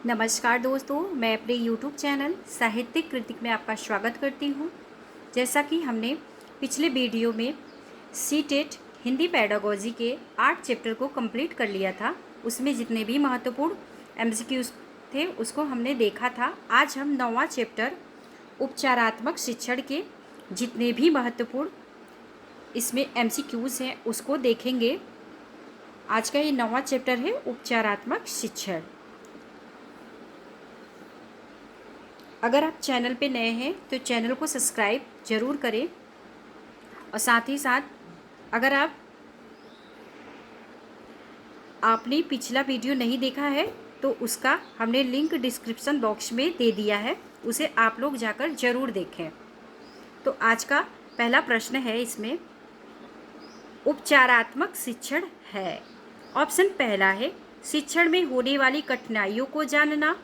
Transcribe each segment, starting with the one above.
नमस्कार दोस्तों, मैं अपने YouTube चैनल साहित्यिक कृतिक में आपका स्वागत करती हूँ। जैसा कि हमने पिछले वीडियो में सीटेट हिंदी पेडागोजी के 8 चैप्टर को कंप्लीट कर लिया था। उसमें जितने भी महत्वपूर्ण MCQs थे उसको हमने देखा था। आज हम 9वां चैप्टर उपचारात्मक शिक्षण के जितने भी महत्वपूर्ण इसमें MCQs हैं उसको देखेंगे। आज का ये 9वां चैप्टर है उपचारात्मक शिक्षण। अगर आप चैनल पे नए हैं तो चैनल को सब्सक्राइब ज़रूर करें और साथ ही साथ अगर आपने पिछला वीडियो नहीं देखा है तो उसका हमने लिंक डिस्क्रिप्शन बॉक्स में दे दिया है, उसे आप लोग जाकर ज़रूर देखें। तो आज का पहला प्रश्न है, इसमें उपचारात्मक शिक्षण है। ऑप्शन पहला है शिक्षण में होने वाली कठिनाइयों को जानना।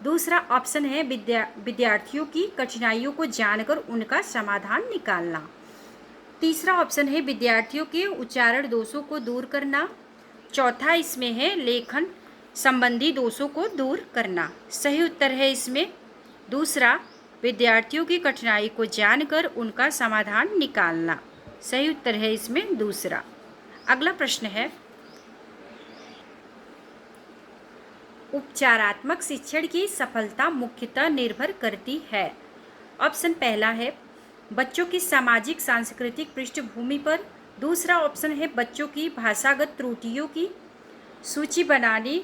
दूसरा ऑप्शन है विद्यार्थियों की कठिनाइयों को जानकर उनका समाधान निकालना। तीसरा ऑप्शन है विद्यार्थियों के उच्चारण दोषों को दूर करना। चौथा इसमें है लेखन संबंधी दोषों को दूर करना। सही उत्तर है इसमें दूसरा, विद्यार्थियों की कठिनाई को जानकर उनका समाधान निकालना। सही उत्तर है इसमें दूसरा। अगला प्रश्न है, उपचारात्मक शिक्षण की सफलता मुख्यतः निर्भर करती है। ऑप्शन पहला है बच्चों की सामाजिक सांस्कृतिक पृष्ठभूमि पर। दूसरा ऑप्शन है बच्चों की भाषागत त्रुटियों की सूची बनाने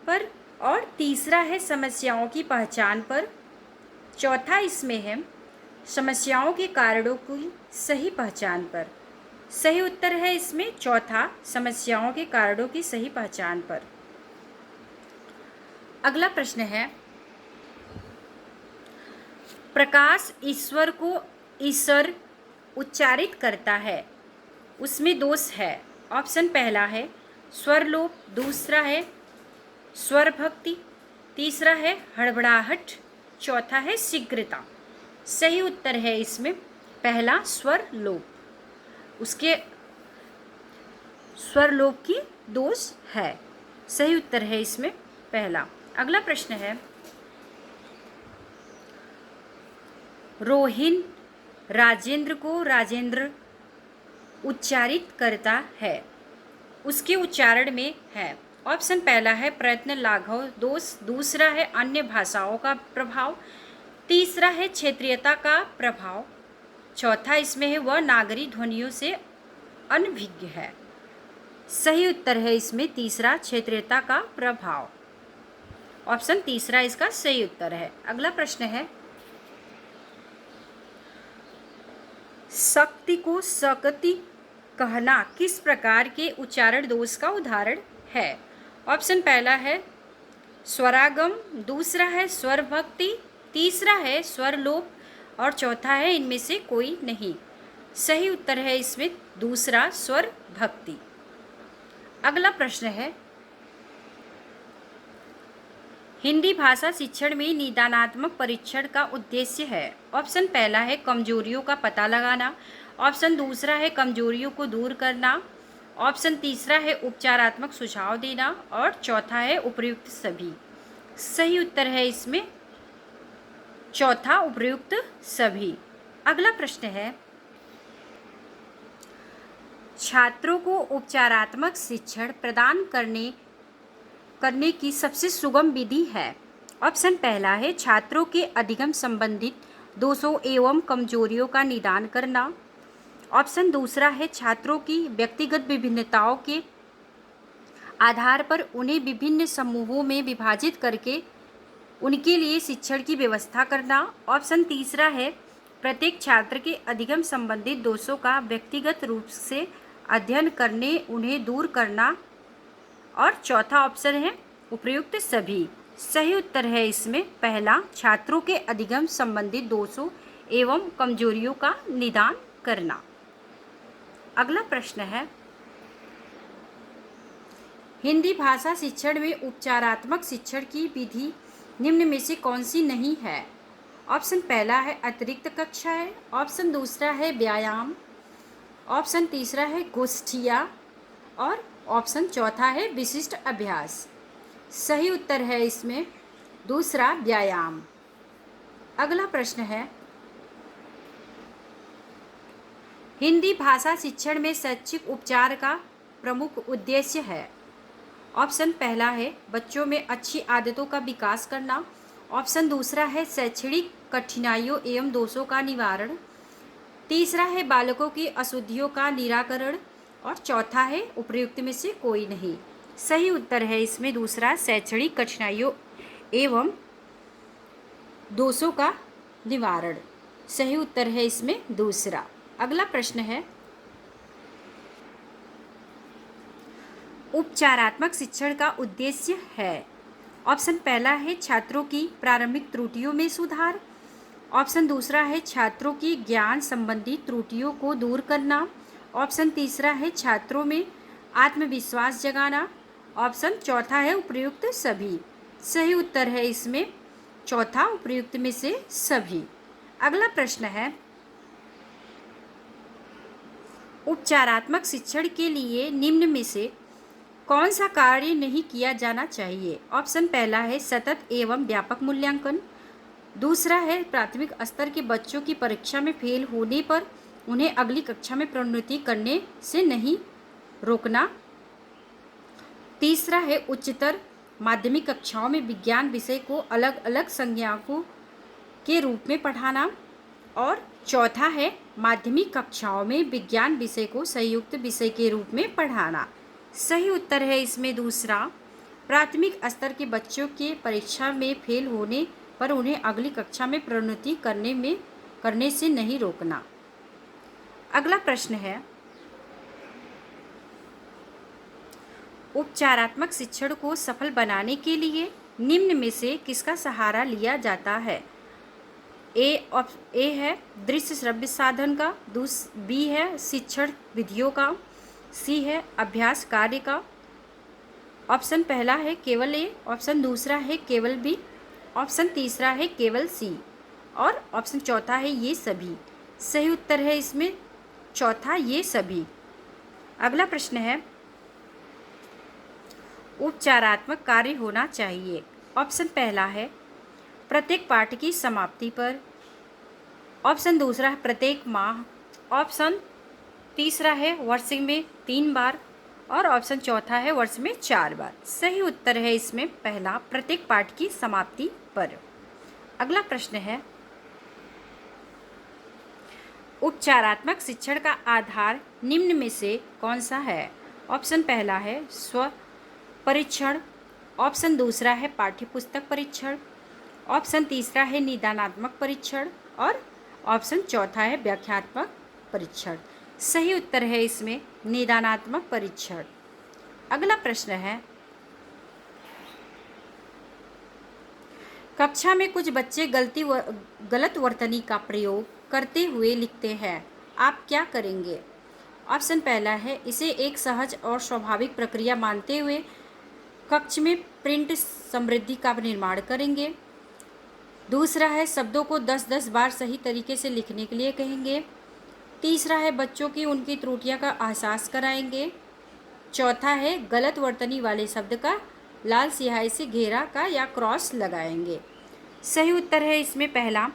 पर। और तीसरा है समस्याओं की पहचान पर। चौथा इसमें है समस्याओं के कारणों की सही पहचान पर। सही उत्तर है इसमें चौथा, समस्याओं के कारणों की सही पहचान पर। अगला प्रश्न है, प्रकाश ईश्वर को ईश्वर उच्चारित करता है, उसमें दोष है। ऑप्शन पहला है स्वरलोप, दूसरा है स्वर भक्ति, तीसरा है हड़बड़ाहट, चौथा है शीघ्रता। सही उत्तर है इसमें पहला स्वर लोप, उसके स्वर लोप की दोष है। सही उत्तर है इसमें पहला। अगला प्रश्न है, रोहिन राजेंद्र को राजेंद्र उच्चारित करता है, उसके उच्चारण में है। ऑप्शन पहला है प्रयत्न लाघव दोष, दूसरा है अन्य भाषाओं का प्रभाव, तीसरा है क्षेत्रीयता का प्रभाव, चौथा इसमें है वह नागरी ध्वनियों से अनभिज्ञ है। सही उत्तर है इसमें तीसरा, क्षेत्रीयता का प्रभाव। ऑप्शन तीसरा इसका सही उत्तर है। अगला प्रश्न है, शक्ति को सकती कहना किस प्रकार के उच्चारण दोष का उदाहरण है। ऑप्शन पहला है स्वरागम, दूसरा है स्वर भक्ति, तीसरा है स्वर लोप और चौथा है इनमें से कोई नहीं। सही उत्तर है इसमें दूसरा, स्वर भक्ति। अगला प्रश्न है, हिंदी भाषा शिक्षण में निदानात्मक परीक्षण का उद्देश्य है। ऑप्शन पहला है कमजोरियों का पता लगाना, ऑप्शन दूसरा है कमजोरियों को दूर करना, ऑप्शन तीसरा है उपचारात्मक सुझाव देना और चौथा है उपर्युक्त सभी। सही उत्तर है इसमें चौथा, उपर्युक्त सभी। अगला प्रश्न है, छात्रों को उपचारात्मक शिक्षण प्रदान करने की सबसे सुगम विधि है। ऑप्शन पहला है छात्रों के अधिगम संबंधित दोषों एवं कमजोरियों का निदान करना, ऑप्शन दूसरा है छात्रों की व्यक्तिगत विभिन्नताओं के आधार पर उन्हें विभिन्न समूहों में विभाजित करके उनके लिए शिक्षण की व्यवस्था करना, ऑप्शन तीसरा है प्रत्येक छात्र के अधिगम संबंधित दोषों का व्यक्तिगत रूप से अध्ययन करने उन्हें दूर करना और चौथा ऑप्शन है उपर्युक्त सभी। सही उत्तर है इसमें पहला, छात्रों के अधिगम संबंधित दोषों एवं कमजोरियों का निदान करना। अगला प्रश्न है, हिंदी भाषा शिक्षण में उपचारात्मक शिक्षण की विधि निम्न में से कौन सी नहीं है। ऑप्शन पहला है अतिरिक्त कक्षाएं, ऑप्शन दूसरा है व्यायाम, ऑप्शन तीसरा है गोष्ठियाँ और ऑप्शन चौथा है विशिष्ट अभ्यास। सही उत्तर है इसमें दूसरा व्यायाम। अगला प्रश्न है, हिंदी भाषा शिक्षण में शैक्षिक उपचार का प्रमुख उद्देश्य है। ऑप्शन पहला है बच्चों में अच्छी आदतों का विकास करना। ऑप्शन दूसरा है शैक्षणिक कठिनाइयों एवं दोषों का निवारण। तीसरा है बालकों की अशुद्धियों का निराकरण। और चौथा है उपर्युक्त में से कोई नहीं। सही उत्तर है इसमें दूसरा, शैक्षणिक कठिनाइयों एवं दोषों का निवारण। सही उत्तर है इसमें दूसरा। अगला प्रश्न है, उपचारात्मक शिक्षण का उद्देश्य है। ऑप्शन पहला है छात्रों की प्रारंभिक त्रुटियों में सुधार। ऑप्शन दूसरा है छात्रों की ज्ञान संबंधी त्रुटियों को दूर करना। ऑप्शन तीसरा है छात्रों में आत्मविश्वास जगाना। ऑप्शन चौथा है उपर्युक्त सभी। सही उत्तर है इसमें चौथा, उपर्युक्त में से सभी। अगला प्रश्न है, उपचारात्मक शिक्षण के लिए निम्न में से कौन सा कार्य नहीं किया जाना चाहिए। ऑप्शन पहला है सतत एवं व्यापक मूल्यांकन। दूसरा है प्राथमिक स्तर के बच्चों की परीक्षा में फेल होने पर उन्हें अगली कक्षा में प्रोन्नति करने से नहीं रोकना। तीसरा है उच्चतर माध्यमिक कक्षाओं में विज्ञान विषय को अलग अलग संज्ञाकों के रूप में पढ़ाना। और चौथा है माध्यमिक कक्षाओं में विज्ञान विषय को संयुक्त विषय के रूप में पढ़ाना। सही उत्तर है इसमें दूसरा, प्राथमिक स्तर के बच्चों के परीक्षा में फेल होने पर उन्हें अगली कक्षा में प्रोन्नति करने से नहीं रोकना। अगला प्रश्न है, उपचारात्मक शिक्षण को सफल बनाने के लिए निम्न में से किसका सहारा लिया जाता है। ए है दृश्य श्रव्य साधन का। बी है शिक्षण विधियों का। सी है अभ्यास कार्य का। ऑप्शन पहला है केवल ए। ऑप्शन दूसरा है केवल बी। ऑप्शन तीसरा है केवल सी। और ऑप्शन चौथा है ये सभी। सही उत्तर है इसमें चौथा, ये सभी। अगला प्रश्न है, उपचारात्मक कार्य होना चाहिए। ऑप्शन पहला है प्रत्येक पाठ की समाप्ति पर। ऑप्शन दूसरा है प्रत्येक माह। ऑप्शन तीसरा है वर्ष में 3 बार। और ऑप्शन चौथा है वर्ष में 4 बार। सही उत्तर है इसमें पहला, प्रत्येक पाठ की समाप्ति पर। अगला प्रश्न है, उपचारात्मक शिक्षण का आधार निम्न में से कौन सा है। ऑप्शन पहला है स्व परीक्षण। ऑप्शन दूसरा है पाठ्यपुस्तक परीक्षण। ऑप्शन तीसरा है निदानात्मक परीक्षण। और ऑप्शन चौथा है व्याख्यात्मक परीक्षण। सही उत्तर है इसमें निदानात्मक परीक्षण। अगला प्रश्न है, कक्षा में कुछ बच्चे गलत वर्तनी का प्रयोग करते हुए लिखते हैं, आप क्या करेंगे। ऑप्शन पहला है इसे एक सहज और स्वाभाविक प्रक्रिया मानते हुए कक्ष में प्रिंट समृद्धि का निर्माण करेंगे। दूसरा है शब्दों को 10-10 बार सही तरीके से लिखने के लिए कहेंगे। तीसरा है बच्चों की उनकी त्रुटियां का एहसास कराएंगे। चौथा है गलत वर्तनी वाले शब्द का लाल स्याही से घेरा का या क्रॉस लगाएंगे। सही उत्तर है इसमें पहला,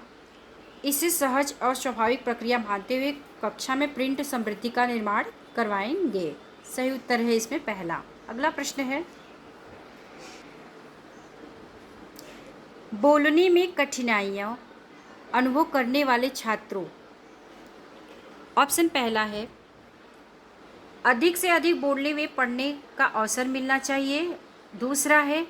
इसे सहज और स्वाभाविक प्रक्रिया मानते हुए कक्षा में प्रिंट समृद्धि का निर्माण करवाएंगे। सही उत्तर है इसमें पहला। अगला प्रश्न है, बोलने में कठिनाइयाँ अनुभव करने वाले छात्रों। ऑप्शन पहला है अधिक से अधिक बोलने में पढ़ने का अवसर मिलना चाहिए। दूसरा है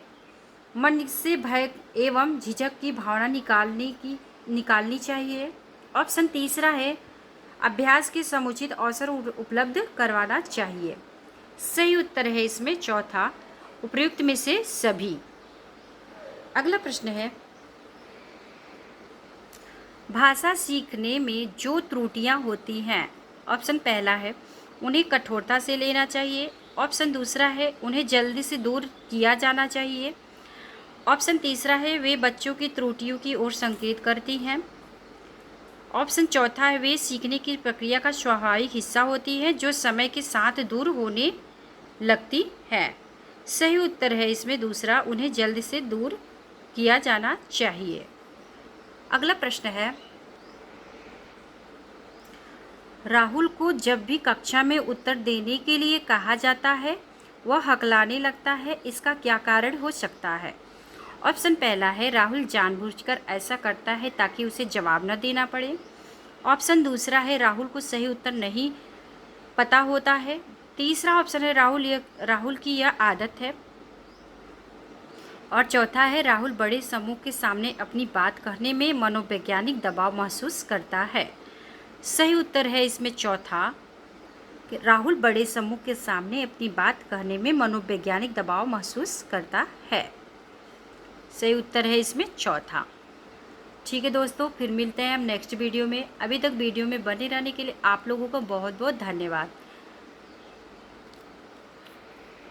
मन से भय एवं झिझक की भावना निकालनी चाहिए। ऑप्शन तीसरा है अभ्यास के समुचित अवसर उपलब्ध करवाना चाहिए। सही उत्तर है इसमें चौथा, उपर्युक्त में से सभी। अगला प्रश्न है, भाषा सीखने में जो त्रुटियां होती हैं। ऑप्शन पहला है उन्हें कठोरता से लेना चाहिए। ऑप्शन दूसरा है उन्हें जल्दी से दूर किया जाना चाहिए। ऑप्शन तीसरा है वे बच्चों की त्रुटियों की ओर संकेत करती हैं। ऑप्शन चौथा है वे सीखने की प्रक्रिया का स्वाभाविक हिस्सा होती है जो समय के साथ दूर होने लगती है। सही उत्तर है इसमें दूसरा, उन्हें जल्द से दूर किया जाना चाहिए। अगला प्रश्न है, राहुल को जब भी कक्षा में उत्तर देने के लिए कहा जाता है वह हकलाने लगता है, इसका क्या कारण हो सकता है? ऑप्शन पहला है, राहुल जानबूझकर ऐसा करता है ताकि उसे जवाब न देना पड़े। ऑप्शन दूसरा है, राहुल को सही उत्तर नहीं पता होता है। तीसरा ऑप्शन है, राहुल की यह आदत है। और चौथा है, राहुल बड़े समूह के सामने अपनी बात कहने में मनोवैज्ञानिक दबाव महसूस करता है। सही उत्तर है इसमें चौथा, कि राहुल बड़े समूह के सामने अपनी बात कहने में मनोवैज्ञानिक दबाव महसूस करता है। सही उत्तर है इसमें चौथा। ठीक है दोस्तों, फिर मिलते हैं हम नेक्स्ट वीडियो में। अभी तक वीडियो में बने रहने के लिए आप लोगों का बहुत बहुत धन्यवाद।